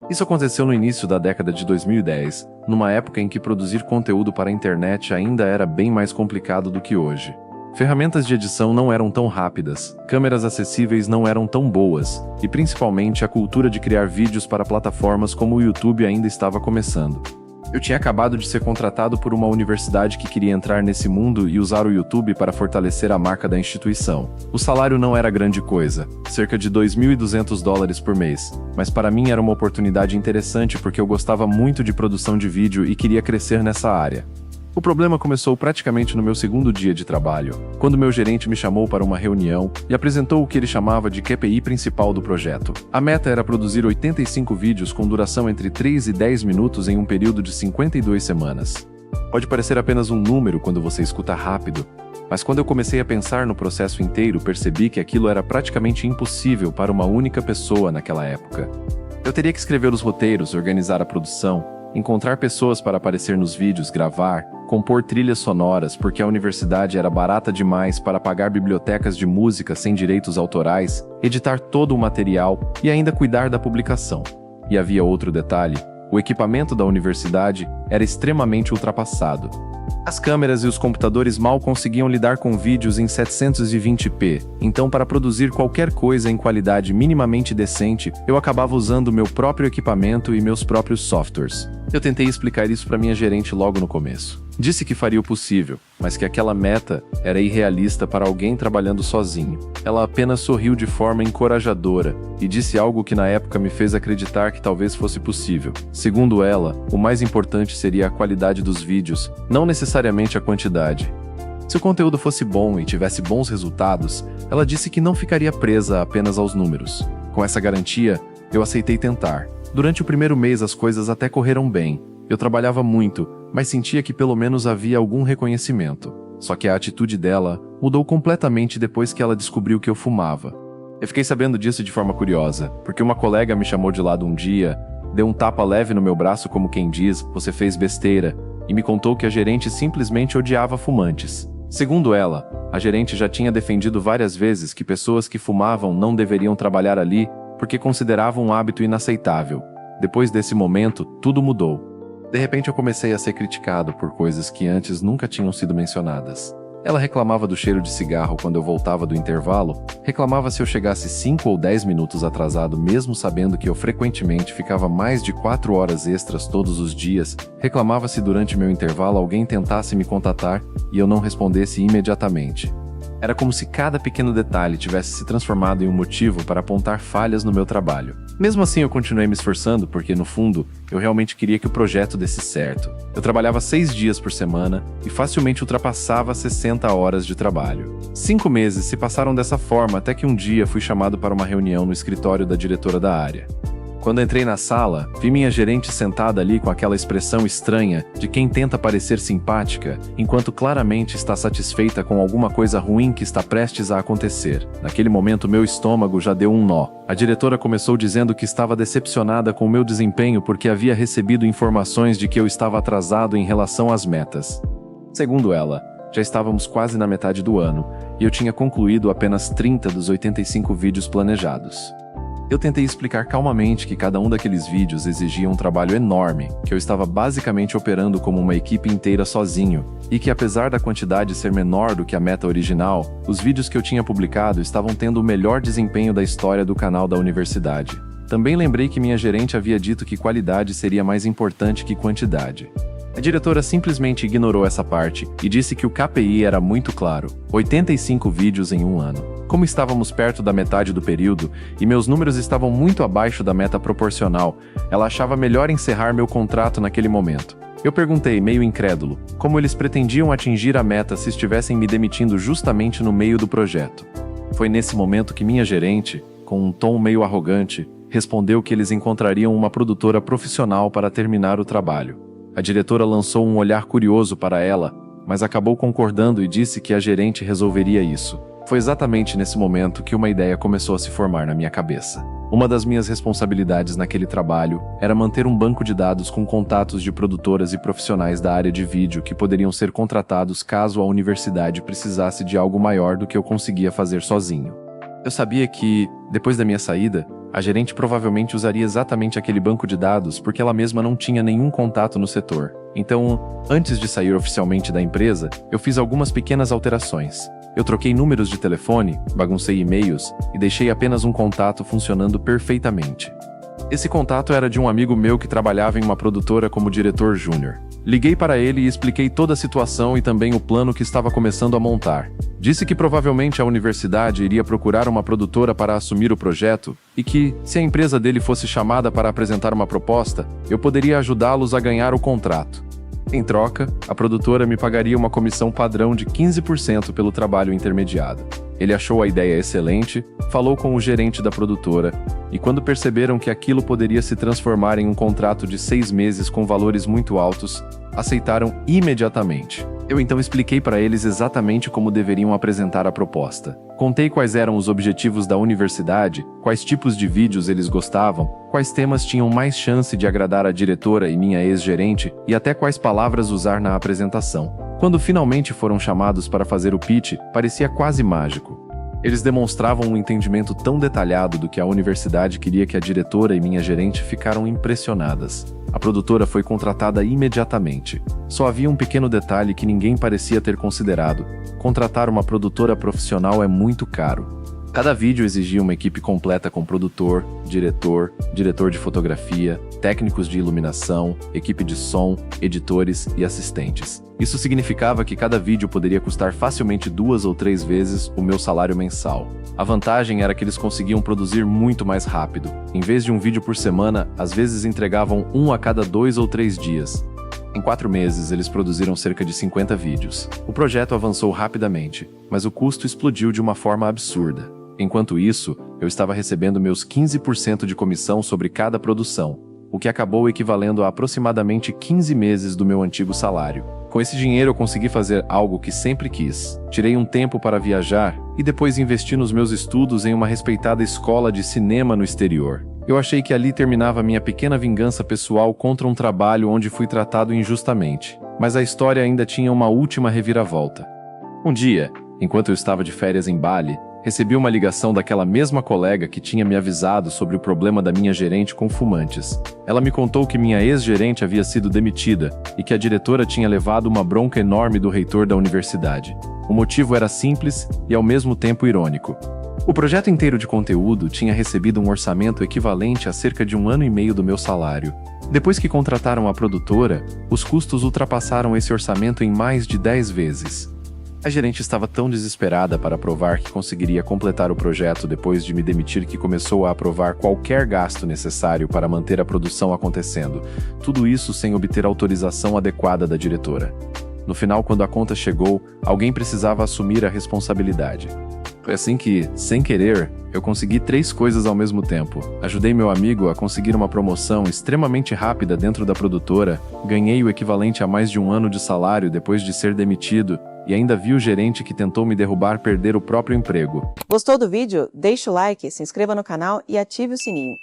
Isso aconteceu no início da década de 2010, numa época em que produzir conteúdo para a internet ainda era bem mais complicado do que hoje. Ferramentas de edição não eram tão rápidas, câmeras acessíveis não eram tão boas, e principalmente a cultura de criar vídeos para plataformas como o YouTube ainda estava começando. Eu tinha acabado de ser contratado por uma universidade que queria entrar nesse mundo e usar o YouTube para fortalecer a marca da instituição. O salário não era grande coisa, cerca de $2.200 por mês, mas para mim era uma oportunidade interessante porque eu gostava muito de produção de vídeo e queria crescer nessa área. O problema começou praticamente no meu segundo dia de trabalho, quando meu gerente me chamou para uma reunião e apresentou o que ele chamava de KPI principal do projeto. A meta era produzir 85 vídeos com duração entre 3 e 10 minutos em um período de 52 semanas. Pode parecer apenas um número quando você escuta rápido, mas quando eu comecei a pensar no processo inteiro, percebi que aquilo era praticamente impossível para uma única pessoa naquela época. Eu teria que escrever os roteiros, organizar a produção, encontrar pessoas para aparecer nos vídeos, gravar, compor trilhas sonoras porque a universidade era barata demais para pagar bibliotecas de música sem direitos autorais, editar todo o material e ainda cuidar da publicação. E havia outro detalhe: o equipamento da universidade era extremamente ultrapassado. As câmeras e os computadores mal conseguiam lidar com vídeos em 720p, então para produzir qualquer coisa em qualidade minimamente decente, eu acabava usando meu próprio equipamento e meus próprios softwares. Eu tentei explicar isso para minha gerente logo no começo. Disse que faria o possível, mas que aquela meta era irrealista para alguém trabalhando sozinho. Ela apenas sorriu de forma encorajadora e disse algo que na época me fez acreditar que talvez fosse possível. Segundo ela, o mais importante seria a qualidade dos vídeos, não necessariamente a quantidade. Se o conteúdo fosse bom e tivesse bons resultados, ela disse que não ficaria presa apenas aos números. Com essa garantia, eu aceitei tentar. Durante o primeiro mês as coisas até correram bem. Eu trabalhava muito, mas sentia que pelo menos havia algum reconhecimento. Só que a atitude dela mudou completamente depois que ela descobriu que eu fumava. Eu fiquei sabendo disso de forma curiosa, porque uma colega me chamou de lado um dia, deu um tapa leve no meu braço como quem diz, "Você fez besteira", e me contou que a gerente simplesmente odiava fumantes. Segundo ela, a gerente já tinha defendido várias vezes que pessoas que fumavam não deveriam trabalhar ali porque consideravam um hábito inaceitável. Depois desse momento, tudo mudou. De repente eu comecei a ser criticado por coisas que antes nunca tinham sido mencionadas. Ela reclamava do cheiro de cigarro quando eu voltava do intervalo, reclamava se eu chegasse 5 ou 10 minutos atrasado mesmo sabendo que eu frequentemente ficava mais de 4 horas extras todos os dias, reclamava se durante meu intervalo alguém tentasse me contatar e eu não respondesse imediatamente. Era como se cada pequeno detalhe tivesse se transformado em um motivo para apontar falhas no meu trabalho. Mesmo assim, eu continuei me esforçando porque, no fundo, eu realmente queria que o projeto desse certo. Eu trabalhava 6 dias por semana e facilmente ultrapassava 60 horas de trabalho. 5 meses se passaram dessa forma até que um dia fui chamado para uma reunião no escritório da diretora da área. Quando entrei na sala, vi minha gerente sentada ali com aquela expressão estranha de quem tenta parecer simpática, enquanto claramente está satisfeita com alguma coisa ruim que está prestes a acontecer. Naquele momento, meu estômago já deu um nó. A diretora começou dizendo que estava decepcionada com o meu desempenho porque havia recebido informações de que eu estava atrasado em relação às metas. Segundo ela, já estávamos quase na metade do ano, e eu tinha concluído apenas 30 dos 85 vídeos planejados. Eu tentei explicar calmamente que cada um daqueles vídeos exigia um trabalho enorme, que eu estava basicamente operando como uma equipe inteira sozinho, e que apesar da quantidade ser menor do que a meta original, os vídeos que eu tinha publicado estavam tendo o melhor desempenho da história do canal da universidade. Também lembrei que minha gerente havia dito que qualidade seria mais importante que quantidade. A diretora simplesmente ignorou essa parte e disse que o KPI era muito claro: 85 vídeos em um ano. Como estávamos perto da metade do período e meus números estavam muito abaixo da meta proporcional, ela achava melhor encerrar meu contrato naquele momento. Eu perguntei, meio incrédulo, como eles pretendiam atingir a meta se estivessem me demitindo justamente no meio do projeto. Foi nesse momento que minha gerente, com um tom meio arrogante, respondeu que eles encontrariam uma produtora profissional para terminar o trabalho. A diretora lançou um olhar curioso para ela, mas acabou concordando e disse que a gerente resolveria isso. Foi exatamente nesse momento que uma ideia começou a se formar na minha cabeça. Uma das minhas responsabilidades naquele trabalho era manter um banco de dados com contatos de produtoras e profissionais da área de vídeo que poderiam ser contratados caso a universidade precisasse de algo maior do que eu conseguia fazer sozinho. Eu sabia que, depois da minha saída, A gerente provavelmente usaria exatamente aquele banco de dados porque ela mesma não tinha nenhum contato no setor. Então, antes de sair oficialmente da empresa, eu fiz algumas pequenas alterações. Eu troquei números de telefone, baguncei e-mails e deixei apenas um contato funcionando perfeitamente. Esse contato era de um amigo meu que trabalhava em uma produtora como diretor júnior. Liguei para ele e expliquei toda a situação e também o plano que estava começando a montar. Disse que provavelmente a universidade iria procurar uma produtora para assumir o projeto e que, se a empresa dele fosse chamada para apresentar uma proposta, eu poderia ajudá-los a ganhar o contrato. Em troca, a produtora me pagaria uma comissão padrão de 15% pelo trabalho intermediado. Ele achou a ideia excelente, falou com o gerente da produtora, e quando perceberam que aquilo poderia se transformar em um contrato de 6 meses com valores muito altos, aceitaram imediatamente. Eu então expliquei para eles exatamente como deveriam apresentar a proposta. Contei quais eram os objetivos da universidade, quais tipos de vídeos eles gostavam, quais temas tinham mais chance de agradar a diretora e minha ex-gerente e até quais palavras usar na apresentação. Quando finalmente foram chamados para fazer o pitch, parecia quase mágico. Eles demonstravam um entendimento tão detalhado do que a universidade queria que a diretora e minha gerente ficaram impressionadas. A produtora foi contratada imediatamente. Só havia um pequeno detalhe que ninguém parecia ter considerado: contratar uma produtora profissional é muito caro. Cada vídeo exigia uma equipe completa com produtor, diretor de fotografia, técnicos de iluminação, equipe de som, editores e assistentes. Isso significava que cada vídeo poderia custar facilmente 2 ou 3 vezes o meu salário mensal. A vantagem era que eles conseguiam produzir muito mais rápido. Em vez de um vídeo por semana, às vezes entregavam um a cada 2 ou 3 dias. Em 4 meses, eles produziram cerca de 50 vídeos. O projeto avançou rapidamente, mas o custo explodiu de uma forma absurda. Enquanto isso, eu estava recebendo meus 15% de comissão sobre cada produção, o que acabou equivalendo a aproximadamente 15 meses do meu antigo salário. Com esse dinheiro eu consegui fazer algo que sempre quis. Tirei um tempo para viajar e depois investi nos meus estudos em uma respeitada escola de cinema no exterior. Eu achei que ali terminava minha pequena vingança pessoal contra um trabalho onde fui tratado injustamente. Mas a história ainda tinha uma última reviravolta. Um dia, enquanto eu estava de férias em Bali, recebi uma ligação daquela mesma colega que tinha me avisado sobre o problema da minha gerente com fumantes. Ela me contou que minha ex-gerente havia sido demitida e que a diretora tinha levado uma bronca enorme do reitor da universidade. O motivo era simples e ao mesmo tempo irônico. O projeto inteiro de conteúdo tinha recebido um orçamento equivalente a cerca de 1 ano e meio do meu salário. Depois que contrataram a produtora, os custos ultrapassaram esse orçamento em mais de 10 vezes. A gerente estava tão desesperada para provar que conseguiria completar o projeto depois de me demitir que começou a aprovar qualquer gasto necessário para manter a produção acontecendo, tudo isso sem obter autorização adequada da diretora. No final, quando a conta chegou, alguém precisava assumir a responsabilidade. Foi assim que, sem querer, eu consegui 3 coisas ao mesmo tempo. Ajudei meu amigo a conseguir uma promoção extremamente rápida dentro da produtora, ganhei o equivalente a mais de 1 ano de salário depois de ser demitido, e ainda vi o gerente que tentou me derrubar perder o próprio emprego. Gostou do vídeo? Deixe o like, se inscreva no canal e ative o sininho.